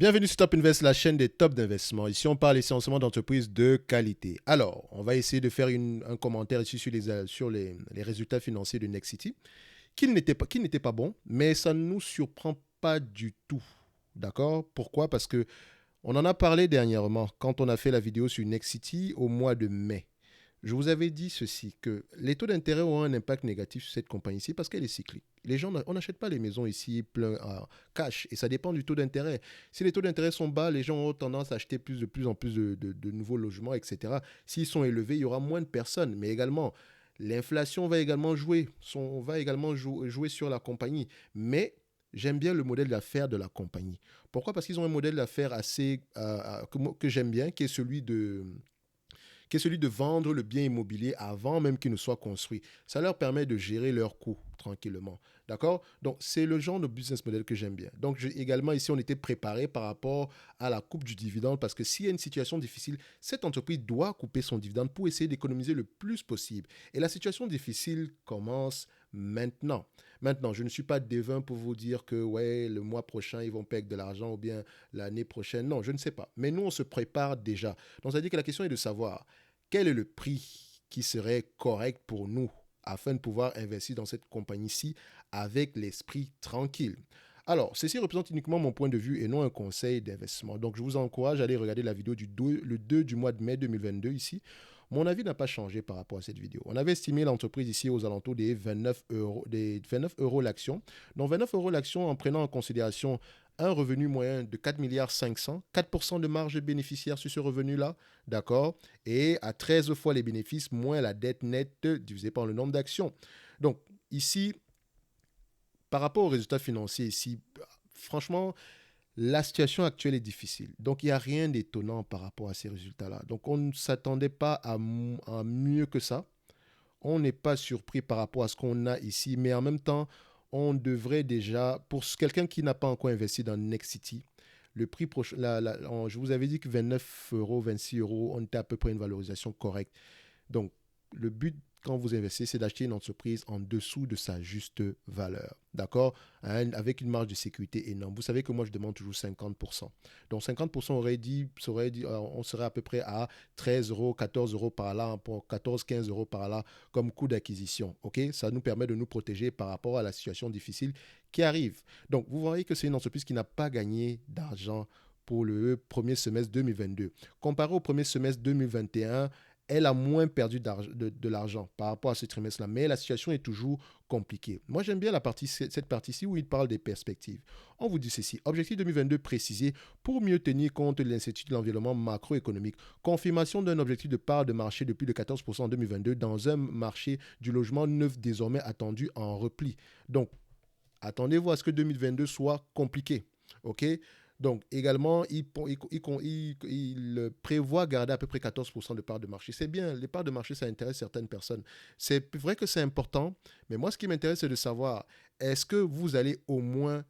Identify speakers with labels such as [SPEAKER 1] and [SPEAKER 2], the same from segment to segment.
[SPEAKER 1] Bienvenue sur Top Invest, la chaîne des tops d'investissement. Ici, on parle essentiellement d'entreprises de qualité. Alors, on va essayer de faire un commentaire ici sur les résultats financiers de Nexity, qui n'étaient pas bons, mais ça ne nous surprend pas du tout. D'accord? Pourquoi? Parce que on en a parlé dernièrement quand on a fait la vidéo sur Nexity au mois de mai. Je vous avais dit ceci, que les taux d'intérêt ont un impact négatif sur cette compagnie-ci parce qu'elle est cyclique. Les gens, on n'achète pas les maisons ici plein à cash et ça dépend du taux d'intérêt. Si les taux d'intérêt sont bas, les gens ont tendance à acheter de plus en plus de nouveaux logements, etc. S'ils sont élevés, il y aura moins de personnes. Mais également, l'inflation va également jouer sur la compagnie. Mais j'aime bien le modèle d'affaires de la compagnie. Pourquoi? Parce qu'ils ont un modèle d'affaires assez que j'aime bien, qui est celui de vendre le bien immobilier avant même qu'il ne soit construit. Ça leur permet de gérer leurs coûts tranquillement. D'accord? Donc, c'est le genre de business model que j'aime bien. Donc, également, ici, on était préparé par rapport à la coupe du dividende parce que s'il y a une situation difficile, cette entreprise doit couper son dividende pour essayer d'économiser le plus possible. Et la situation difficile commence maintenant. Maintenant, je ne suis pas devin pour vous dire que ouais, le mois prochain, ils vont perdre de l'argent ou bien l'année prochaine. Non, je ne sais pas. Mais nous, on se prépare déjà. Donc, ça veut dire que la question est de savoir quel est le prix qui serait correct pour nous afin de pouvoir investir dans cette compagnie-ci avec l'esprit tranquille. Alors, ceci représente uniquement mon point de vue et non un conseil d'investissement. Donc, je vous encourage à aller regarder la vidéo le 2 du mois de mai 2022 ici. Mon avis n'a pas changé par rapport à cette vidéo. On avait estimé l'entreprise ici aux alentours des 29 euros l'action. Donc 29 euros l'action en prenant en considération un revenu moyen de 4 milliards 500, 4% de marge bénéficiaire sur ce revenu-là, d'accord? Et à 13 fois les bénéfices moins la dette nette divisée par le nombre d'actions. Donc ici, par rapport aux résultats financiers ici, franchement, la situation actuelle est difficile. Donc, il n'y a rien d'étonnant par rapport à ces résultats-là. Donc, on ne s'attendait pas à mieux que ça. On n'est pas surpris par rapport à ce qu'on a ici, mais en même temps, on devrait déjà, pour quelqu'un qui n'a pas encore investi dans Nexity, le prix prochain, je vous avais dit que 29 euros, 26 euros, on était à peu près une valorisation correcte. Donc, le but quand vous investissez, c'est d'acheter une entreprise en dessous de sa juste valeur. D'accord? Avec une marge de sécurité énorme. Vous savez que moi, je demande toujours 50%. Donc, 50% on serait à peu près à 13 euros, 14 euros par là, pour 14, 15 euros par là comme coût d'acquisition. OK? Ça nous permet de nous protéger par rapport à la situation difficile qui arrive. Donc, vous voyez que c'est une entreprise qui n'a pas gagné d'argent pour le premier semestre 2022. Comparé au premier semestre 2021, elle a moins perdu de l'argent par rapport à ce trimestre-là, mais la situation est toujours compliquée. Moi, j'aime bien cette partie-ci où il parle des perspectives. On vous dit ceci, objectif 2022 précisé pour mieux tenir compte de l'incertitude de l'environnement macroéconomique. Confirmation d'un objectif de part de marché de plus de 14% en 2022 dans un marché du logement neuf désormais attendu en repli. Donc, attendez-vous à ce que 2022 soit compliqué. OK? Donc, également, il prévoit garder à peu près 14% de parts de marché. C'est bien, les parts de marché, ça intéresse certaines personnes. C'est vrai que c'est important, mais moi, ce qui m'intéresse, c'est de savoir, est-ce que vous allez au moins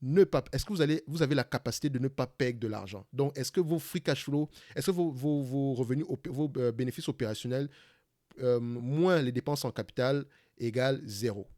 [SPEAKER 1] ne pas, est-ce que vous avez la capacité de ne pas perdre de l'argent? Donc, est-ce que vos free cash flow, est-ce que vos revenus, vos bénéfices opérationnels, moins les dépenses en capital, égale zéro?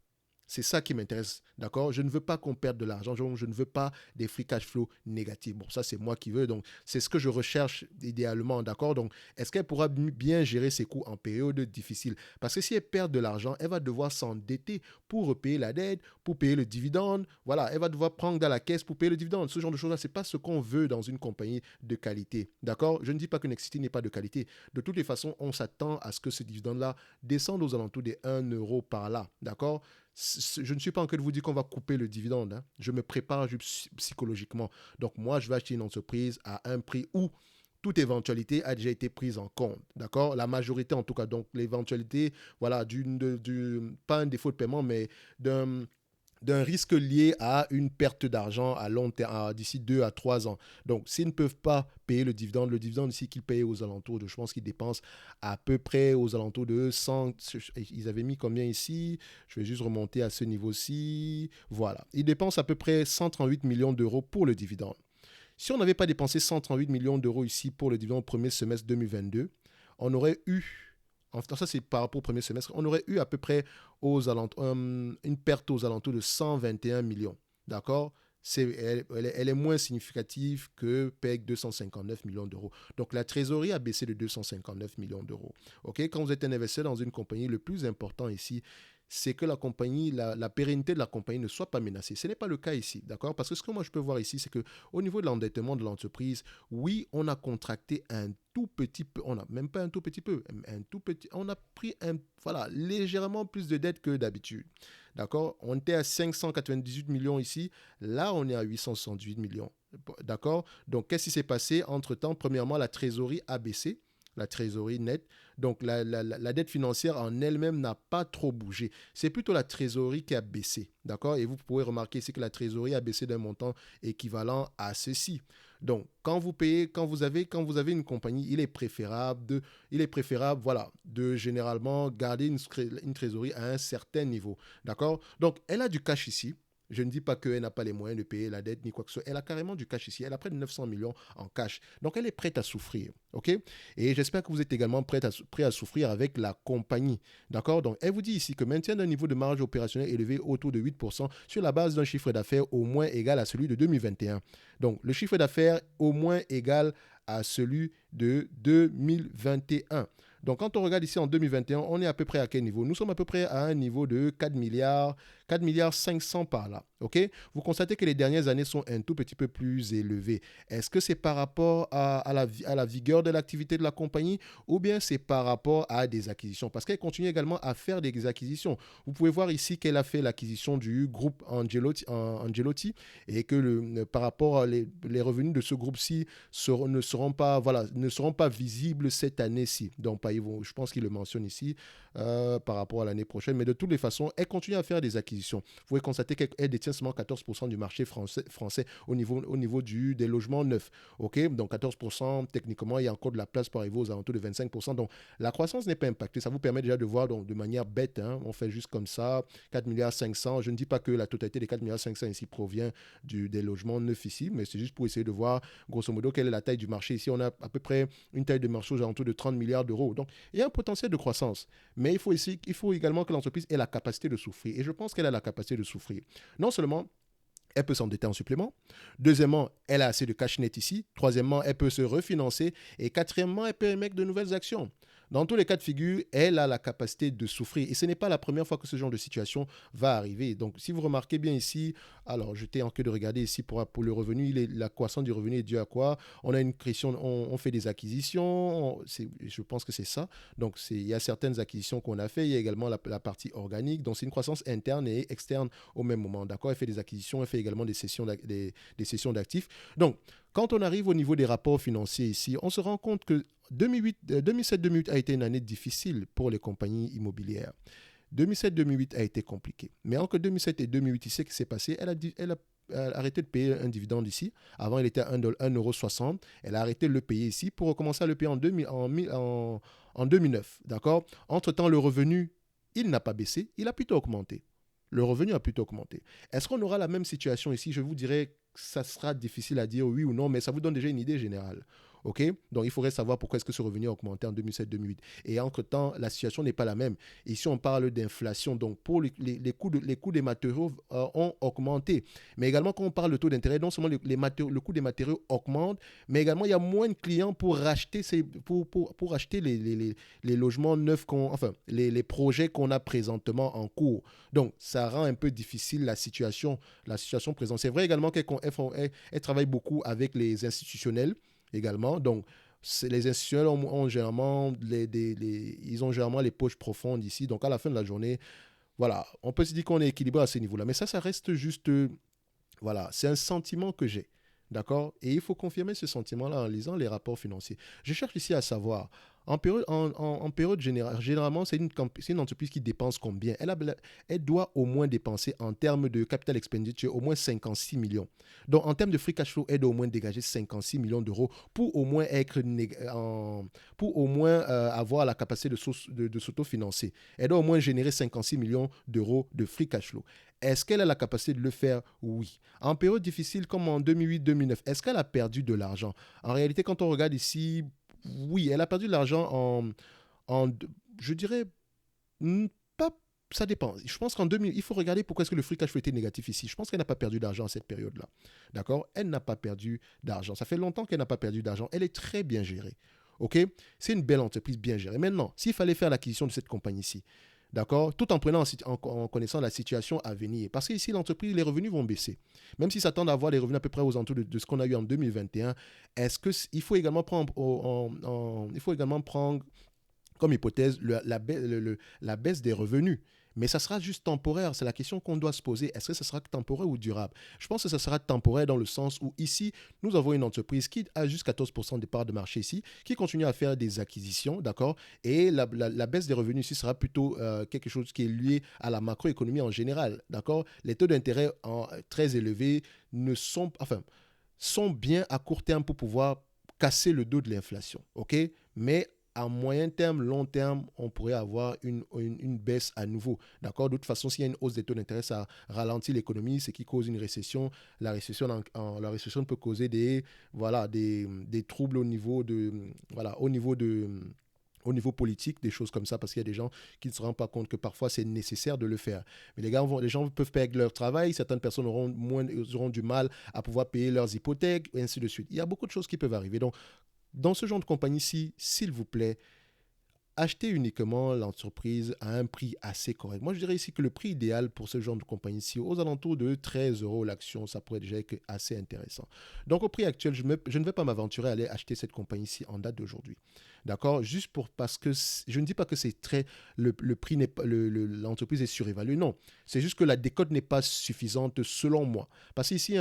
[SPEAKER 1] C'est ça qui m'intéresse, d'accord? Je ne veux pas qu'on perde de l'argent, je ne veux pas des free cash flow négatifs. Bon, ça, c'est moi qui veux, donc c'est ce que je recherche idéalement, d'accord? Donc, est-ce qu'elle pourra bien gérer ses coûts en période difficile? Parce que si elle perd de l'argent, elle va devoir s'endetter pour repayer la dette, pour payer le dividende. Voilà, elle va devoir prendre dans la caisse pour payer le dividende. Ce genre de choses-là, ce n'est pas ce qu'on veut dans une compagnie de qualité, d'accord? Je ne dis pas que Nexity n'est pas de qualité. De toutes les façons, on s'attend à ce que ce dividende-là descende aux alentours des 1 euro par là, d'accord? Je ne suis pas en train de vous dire qu'on va couper le dividende. Hein. Je me prépare psychologiquement. Donc, moi, je vais acheter une entreprise à un prix où toute éventualité a déjà été prise en compte. D'accord? La majorité, en tout cas. Donc, l'éventualité, voilà, pas un défaut de paiement, mais d'un risque lié à une perte d'argent à long terme, d'ici 2 à 3 ans. Donc, s'ils ne peuvent pas payer le dividende ici qu'ils payent aux alentours de, je pense qu'ils dépensent à peu près aux alentours de 100, ils avaient mis combien ici? Je vais juste remonter à ce niveau-ci. Voilà. Ils dépensent à peu près 138 millions d'euros pour le dividende. Si on n'avait pas dépensé 138 millions d'euros ici pour le dividende au premier semestre 2022, on aurait eu, enfin ça c'est par rapport au premier semestre, on aurait eu à peu près une perte aux alentours de 121 millions. D'accord? Elle est moins significative que PEG 259 millions d'euros. Donc la trésorerie a baissé de 259 millions d'euros. Ok, quand vous êtes un investisseur dans une compagnie, le plus important ici, c'est que la compagnie, la pérennité de la compagnie ne soit pas menacée. Ce n'est pas le cas ici, d'accord? Parce que ce que moi je peux voir ici, c'est que au niveau de l'endettement de l'entreprise, oui, on a contracté un tout petit peu, on n'a même pas un tout petit peu, un tout petit, on a pris voilà, légèrement plus de dettes que d'habitude. D'accord? On était à 598 millions ici. Là, on est à 868 millions. D'accord? Donc, qu'est-ce qui s'est passé entre-temps? Premièrement, la trésorerie a baissé, la trésorerie nette. Donc, la dette financière en elle-même n'a pas trop bougé. C'est plutôt la trésorerie qui a baissé. D'accord? Et vous pouvez remarquer ici que la trésorerie a baissé d'un montant équivalent à ceci. Donc, quand vous avez une compagnie, il est préférable, voilà, de généralement garder une trésorerie à un certain niveau. D'accord? Donc, elle a du cash ici. Je ne dis pas qu'elle n'a pas les moyens de payer la dette ni quoi que ce soit. Elle a carrément du cash ici. Elle a près de 900 millions en cash. Donc, elle est prête à souffrir. OK? Et j'espère que vous êtes également prêt à souffrir avec la compagnie. D'accord? Donc, elle vous dit ici que maintien d'un niveau de marge opérationnelle élevé autour de 8% sur la base d'un chiffre d'affaires au moins égal à celui de 2021. Donc, le chiffre d'affaires au moins égal à celui de 2021. Donc, quand on regarde ici en 2021, on est à peu près à quel niveau? Nous sommes à peu près à un niveau de 4 milliards 500 par là. OK? Vous constatez que les dernières années sont un tout petit peu plus élevées. Est-ce que c'est par rapport à la vigueur de l'activité de la compagnie ou bien c'est par rapport à des acquisitions? Parce qu'elle continue également à faire des acquisitions. Vous pouvez voir ici qu'elle a fait l'acquisition du groupe Angelotti et que par rapport à les revenus de ce groupe-ci ne seront pas visibles cette année-ci. Donc, je pense qu'il le mentionne ici par rapport à l'année prochaine. Mais de toutes les façons, elle continue à faire des acquisitions. Vous pouvez constater qu'elle détient seulement 14% du marché français au niveau des logements neufs. OK? Donc, 14%, techniquement, il y a encore de la place pour arriver aux alentours de 25%. Donc, la croissance n'est pas impactée. Ça vous permet déjà de voir donc, de manière bête. Hein, on fait juste comme ça, 4 milliards 500. Je ne dis pas que la totalité des 4 milliards 500 ici provient des logements neufs ici, mais c'est juste pour essayer de voir, grosso modo, quelle est la taille du marché. Ici, on a à peu près une taille de marché aux alentours de 30 milliards d'euros. Donc, il y a un potentiel de croissance. Mais il faut également que l'entreprise ait la capacité de souffrir. Et je pense qu'elle a la capacité de souffrir. Non seulement elle peut s'endetter en supplément. Deuxièmement, elle a assez de cash net ici. Troisièmement, elle peut se refinancer. Et quatrièmement, elle peut émettre de nouvelles actions. Dans tous les cas de figure, elle a la capacité de souffrir. Et ce n'est pas la première fois que ce genre de situation va arriver. Donc, si vous remarquez bien ici, alors j'étais en train de regarder ici pour le revenu, la croissance du revenu est due à quoi? On a une création, on fait des acquisitions, je pense que c'est ça. Donc, il y a certaines acquisitions qu'on a fait. Il y a également la partie organique. Donc, c'est une croissance interne et externe au même moment. D'accord? Elle fait des acquisitions, elle fait également des cessions d'actifs. Donc, quand on arrive au niveau des rapports financiers ici, on se rend compte que 2007-2008 a été une année difficile pour les compagnies immobilières. 2007-2008 a été compliqué. Mais entre 2007 et 2008, ici, ce qui s'est passé, elle a arrêté de payer un dividende ici. Avant, il était à 1,60 €. Elle a arrêté de le payer ici pour recommencer à le payer en 2009. D'accord? Entre-temps, le revenu, il n'a pas baissé, il a plutôt augmenté. Le revenu a plutôt augmenté. Est-ce qu'on aura la même situation ici? Je vous dirais que ça sera difficile à dire oui ou non, mais ça vous donne déjà une idée générale. OK? Donc, il faudrait savoir pourquoi est-ce que ce revenu a augmenté en 2007-2008. Et entre-temps, la situation n'est pas la même. Ici, on parle d'inflation. Donc, pour les coûts des matériaux ont augmenté. Mais également, quand on parle de taux d'intérêt, non seulement le coût des matériaux augmente, mais également, il y a moins de clients pour racheter, pour racheter les logements neufs, les projets qu'on a présentement en cours. Donc, ça rend un peu difficile la situation présente. C'est vrai également qu'elle travaille beaucoup avec les institutionnels également. Donc, les institutionnels ils ont généralement les poches profondes ici. Donc, à la fin de la journée, voilà, on peut se dire qu'on est équilibré à ce niveau-là. Mais ça reste juste, voilà, c'est un sentiment que j'ai. D'accord? Et il faut confirmer ce sentiment-là en lisant les rapports financiers. Je cherche ici à savoir, en période générale, généralement, c'est une entreprise qui dépense combien? Elle doit au moins dépenser en termes de capital expenditure au moins 56 millions. Donc, en termes de free cash flow, elle doit au moins dégager 56 millions d'euros pour au moins avoir la capacité de s'autofinancer. Elle doit au moins générer 56 millions d'euros de free cash flow. Est-ce qu'elle a la capacité de le faire? Oui. En période difficile comme en 2008-2009, est-ce qu'elle a perdu de l'argent? En réalité, quand on regarde ici, oui, elle a perdu de l'argent je dirais, pas Ça dépend. Je pense qu'en 2000, il faut regarder pourquoi est-ce que le free cash flow était négatif ici. Je pense qu'elle n'a pas perdu d'argent à cette période-là. D'accord? Elle n'a pas perdu d'argent. Ça fait longtemps qu'elle n'a pas perdu d'argent. Elle est très bien gérée. OK? C'est une belle entreprise bien gérée. Maintenant, s'il fallait faire l'acquisition de cette compagnie-ci, d'accord? Tout en prenant en connaissant la situation à venir. Parce qu'ici, l'entreprise, les revenus vont baisser. Même s'ils s'attendent à avoir les revenus à peu près aux alentours de ce qu'on a eu en 2021, est-ce que il faut également prendre, il faut également prendre comme hypothèse la baisse des revenus. Mais ça sera juste temporaire. C'est la question qu'on doit se poser. Est-ce que ça sera temporaire ou durable? Je pense que ça sera temporaire dans le sens où ici, nous avons une entreprise qui a juste 14% de parts de marché ici, qui continue à faire des acquisitions, d'accord? Et la baisse des revenus ici sera plutôt quelque chose qui est lié à la macroéconomie en général, d'accord? Les taux d'intérêt très élevés ne sont, enfin, sont bien à court terme pour pouvoir casser le dos de l'inflation, ok? Mais à moyen terme, long terme, on pourrait avoir une baisse à nouveau. D'accord? De toute façon, s'il y a une hausse des taux d'intérêt, ça ralentit l'économie, ce qui cause une récession. La récession peut causer des troubles au niveau politique, des choses comme ça, parce qu'il y a des gens qui ne se rendent pas compte que parfois c'est nécessaire de le faire. Mais les gens peuvent perdre leur travail, certaines personnes auront du mal à pouvoir payer leurs hypothèques, et ainsi de suite. Il y a beaucoup de choses qui peuvent arriver. Donc, dans ce genre de compagnie-ci, s'il vous plaît, achetez uniquement l'entreprise à un prix assez correct. Moi, je dirais ici que le prix idéal pour ce genre de compagnie-ci, aux alentours de 13 euros l'action, ça pourrait déjà être assez intéressant. Donc, au prix actuel, je ne vais pas m'aventurer à aller acheter cette compagnie-ci en date d'aujourd'hui. D'accord? Juste parce que je ne dis pas que c'est très. Le prix n'est pas. L'entreprise est surévaluée. Non. C'est juste que la décote n'est pas suffisante selon moi. Parce qu'ici, il y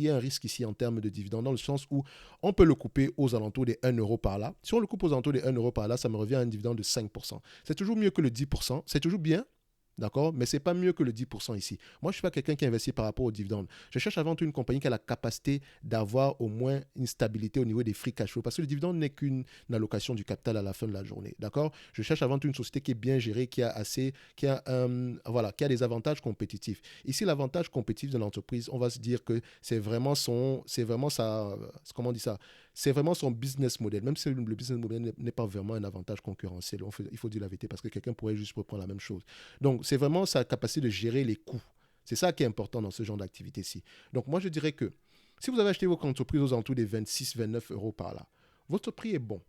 [SPEAKER 1] a un risque ici en termes de dividendes, dans le sens où on peut le couper aux alentours des 1 euro par là. Si on le coupe aux alentours des 1 euro par là, ça me revient à un dividende de 5%. C'est toujours mieux que le 10%. C'est toujours bien. D'accord? Mais ce n'est pas mieux que le 10% ici. Moi, je ne suis pas quelqu'un qui investit par rapport aux dividendes. Je cherche avant tout une compagnie qui a la capacité d'avoir au moins une stabilité au niveau des free cash flow. Parce que le dividende n'est qu'une allocation du capital à la fin de la journée. D'accord? Je cherche avant tout une société qui est bien gérée, qui a des avantages compétitifs. Ici, l'avantage compétitif de l'entreprise, on va se dire que c'est vraiment comment on dit ça? C'est vraiment son business model. Même si le business model n'est pas vraiment un avantage concurrentiel, il faut dire la vérité parce que quelqu'un pourrait juste reprendre la même chose. Donc, c'est vraiment sa capacité de gérer les coûts. C'est ça qui est important dans ce genre d'activité-ci. Donc, moi, je dirais que si vous avez acheté votre entreprise aux alentours des 26-29 euros par là, votre prix est bon.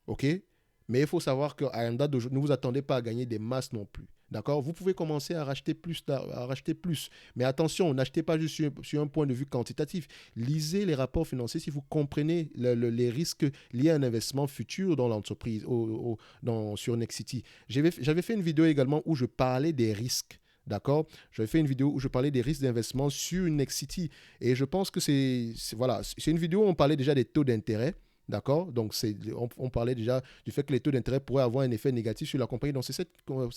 [SPEAKER 1] OK? Mais il faut savoir qu'à un date d'aujourd'hui, ne vous attendez pas à gagner des masses non plus. D'accord? Vous pouvez commencer à racheter plus. Mais attention, n'achetez pas juste sur un point de vue quantitatif. Lisez les rapports financiers si vous comprenez les risques liés à un investissement futur dans l'entreprise, sur Nexity. J'avais fait une vidéo également où je parlais des risques. D'accord? J'avais fait une vidéo où je parlais des risques d'investissement sur Nexity. Et je pense que c'est une vidéo où on parlait déjà des taux d'intérêt. D'accord? Donc, on parlait déjà du fait que les taux d'intérêt pourraient avoir un effet négatif sur la compagnie. Donc, c'est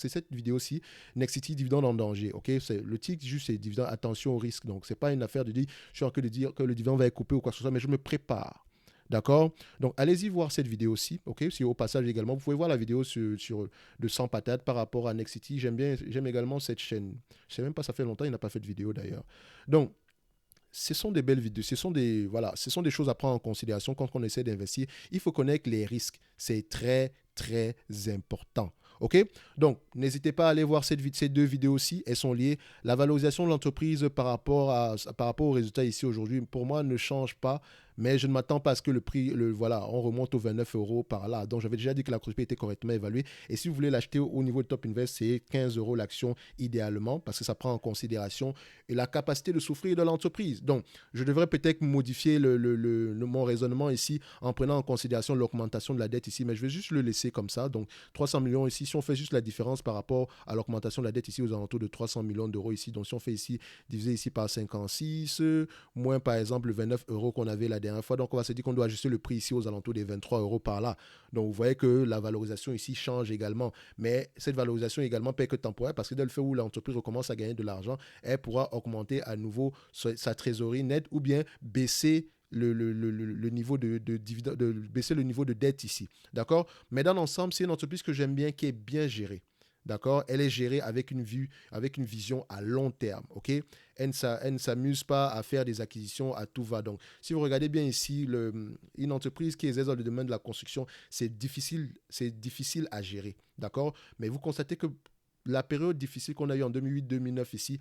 [SPEAKER 1] cette vidéo-ci, Nexity, dividende en danger. OK? Le titre, juste, c'est dividende, attention au risque. Donc, ce n'est pas une affaire de dire, je suis en train de dire que le dividende va être coupé ou quoi que ce soit, mais je me prépare. D'accord? Donc, allez-y voir cette vidéo-ci. OK? Si au passage également, vous pouvez voir la vidéo de 100 patates par rapport à Nexity. J'aime également cette chaîne. Je ne sais même pas, ça fait longtemps, il n'a pas fait de vidéo d'ailleurs. Donc, ce sont des belles vidéos, ce sont des choses à prendre en considération quand on essaie d'investir. Il faut connaître les risques. C'est très, très important. OK? Donc, n'hésitez pas à aller voir ces deux vidéos-ci. Elles sont liées. La valorisation de l'entreprise par rapport aux résultats ici aujourd'hui, pour moi, ne change pas. Mais je ne m'attends pas à ce que le prix, on remonte aux 29 euros par là. Donc, j'avais déjà dit que la entreprise était correctement évaluée. Et si vous voulez l'acheter au niveau de Top Invest, c'est 15 euros l'action idéalement parce que ça prend en considération la capacité de souffrir de l'entreprise. Donc, je devrais peut-être modifier mon raisonnement ici en prenant en considération l'augmentation de la dette ici. Mais je vais juste le laisser comme ça. Donc, 300 millions ici. Si on fait juste la différence par rapport à l'augmentation de la dette ici aux alentours de 300 millions d'euros ici. Donc, si on fait ici, divisé ici par 56, moins par exemple le 29 euros qu'on avait la dernière fois. Donc, on va se dire qu'on doit ajuster le prix ici aux alentours des 23 euros par là. Donc, vous voyez que la valorisation ici change également. Mais cette valorisation également peut être temporaire parce que dès le fait où l'entreprise recommence à gagner de l'argent, elle pourra augmenter à nouveau sa trésorerie nette ou bien baisser le niveau baisser le niveau de dette ici. D'accord? Mais dans l'ensemble, c'est une entreprise que j'aime bien, qui est bien gérée. D'accord? Elle est gérée avec une vision à long terme. OK? Elle ne s'amuse pas à faire des acquisitions à tout va. Donc, si vous regardez bien ici, une entreprise qui exerce dans le domaine de la construction, c'est difficile à gérer. D'accord? Mais vous constatez que la période difficile qu'on a eue en 2008-2009 ici,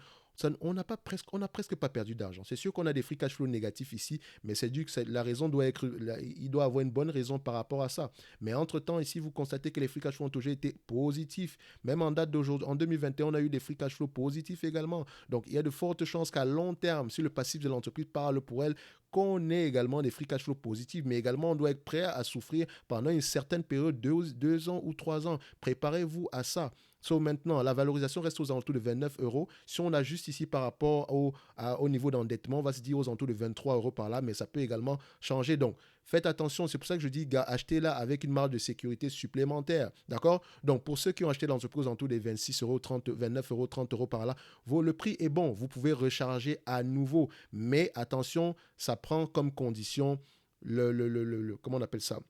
[SPEAKER 1] on n'a presque pas perdu d'argent. C'est sûr qu'on a des free cash flow négatifs ici, mais c'est dû que la raison doit être, il doit avoir une bonne raison par rapport à ça. Mais entre-temps, ici, vous constatez que les free cash flow ont toujours été positifs. Même en date d'aujourd'hui, en 2021, on a eu des free cash flow positifs également. Donc, il y a de fortes chances qu'à long terme, si le passif de l'entreprise parle pour elle, qu'on ait également des free cash flow positifs, mais également on doit être prêt à souffrir pendant une certaine période, 2 ans ou 3 ans. Préparez-vous à ça. So maintenant, la valorisation reste aux alentours de 29 euros. Si on ajuste ici par rapport au niveau d'endettement, on va se dire aux alentours de 23 euros par là, mais ça peut également changer. Donc, faites attention. C'est pour ça que je dis, gars, achetez-la avec une marge de sécurité supplémentaire. D'accord? Donc, pour ceux qui ont acheté l'entreprise aux alentours des 26 euros, 30, 29 euros, 30 euros par là, le prix est bon. Vous pouvez recharger à nouveau. Mais attention, ça prend comme condition comment on appelle ça?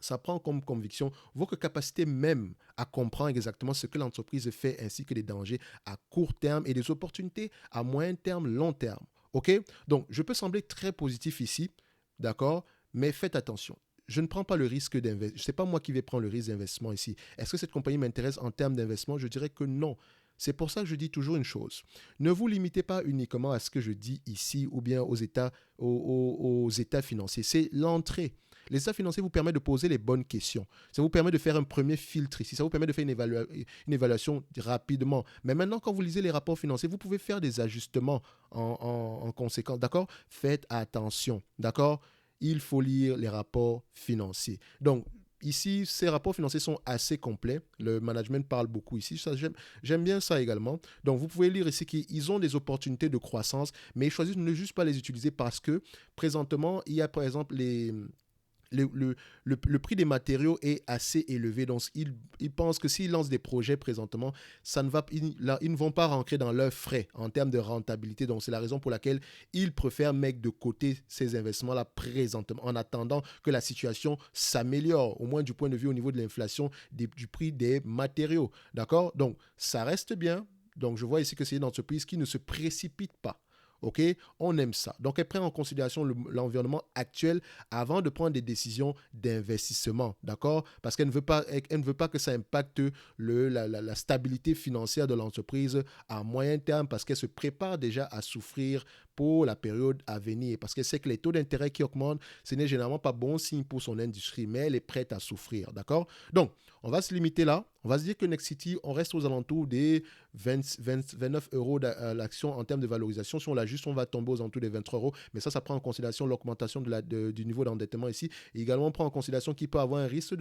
[SPEAKER 1] Ça prend comme conviction votre capacité même à comprendre exactement ce que l'entreprise fait ainsi que les dangers à court terme et des opportunités à moyen terme, long terme. OK? Donc, je peux sembler très positif ici, d'accord? Mais faites attention. Je ne prends pas le risque d'investissement. Ce n'est pas moi qui vais prendre le risque d'investissement ici. Est-ce que cette compagnie m'intéresse en termes d'investissement? Je dirais que non. C'est pour ça que je dis toujours une chose. Ne vous limitez pas uniquement à ce que je dis ici ou bien aux états financiers. C'est l'entrée. Les états financiers vous permettent de poser les bonnes questions. Ça vous permet de faire un premier filtre ici. Ça vous permet de faire une évaluation rapidement. Mais maintenant, quand vous lisez les rapports financiers, vous pouvez faire des ajustements en conséquence. D'accord? Faites attention. D'accord? Il faut lire les rapports financiers. Donc, ici, ces rapports financiers sont assez complets. Le management parle beaucoup ici. J'aime bien ça également. Donc, vous pouvez lire ici qu'ils ont des opportunités de croissance, mais ils choisissent de ne juste pas les utiliser parce que présentement, il y a par exemple le prix des matériaux est assez élevé. Donc, ils pensent que s'ils lancent des projets présentement, ils ne vont pas rentrer dans leurs frais en termes de rentabilité. Donc, c'est la raison pour laquelle ils préfèrent mettre de côté ces investissements-là présentement en attendant que la situation s'améliore, au moins du point de vue au niveau de l'inflation du prix des matériaux. D'accord? Donc, ça reste bien. Donc, je vois ici que c'est une entreprise qui ne se précipite pas. OK? On aime ça. Donc, elle prend en considération l'environnement actuel avant de prendre des décisions d'investissement. D'accord? Parce qu'elle ne veut pas que ça impacte la stabilité financière de l'entreprise à moyen terme parce qu'elle se prépare déjà à souffrir pour la période à venir. Parce qu'elle sait que les taux d'intérêt qui augmentent, ce n'est généralement pas bon signe pour son industrie, mais elle est prête à souffrir. D'accord? Donc, on va se limiter là. On va se dire que Nexity, on reste aux alentours des 29 euros l'action en termes de valorisation. Si on l'ajuste, on va tomber aux alentours des 23 euros. Mais ça prend en considération l'augmentation du niveau d'endettement ici. Et également, on prend en considération qu'il peut avoir un risque,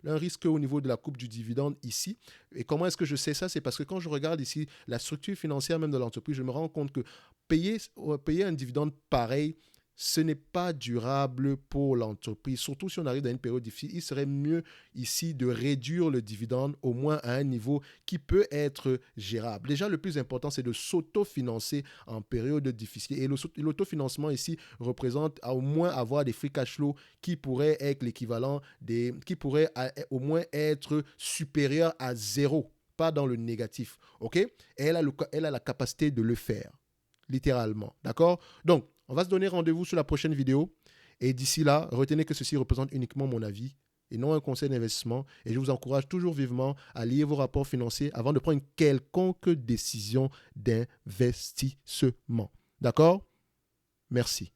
[SPEAKER 1] un risque au niveau de la coupe du dividende ici. Et comment est-ce que je sais ça? C'est parce que quand je regarde ici la structure financière même de l'entreprise, je me rends compte que payer un dividende pareil, ce n'est pas durable pour l'entreprise. Surtout si on arrive dans une période difficile, il serait mieux ici de réduire le dividende au moins à un niveau qui peut être gérable. Déjà, le plus important, c'est de s'autofinancer en période difficile. Et l'autofinancement ici représente au moins avoir des free cash flow qui pourraient être l'équivalent qui pourraient au moins être supérieurs à zéro, pas dans le négatif. OK? Et elle a la capacité de le faire. Littéralement. D'accord? Donc, on va se donner rendez-vous sur la prochaine vidéo. Et d'ici là, retenez que ceci représente uniquement mon avis et non un conseil d'investissement. Et je vous encourage toujours vivement à lire vos rapports financiers avant de prendre une quelconque décision d'investissement. D'accord? Merci.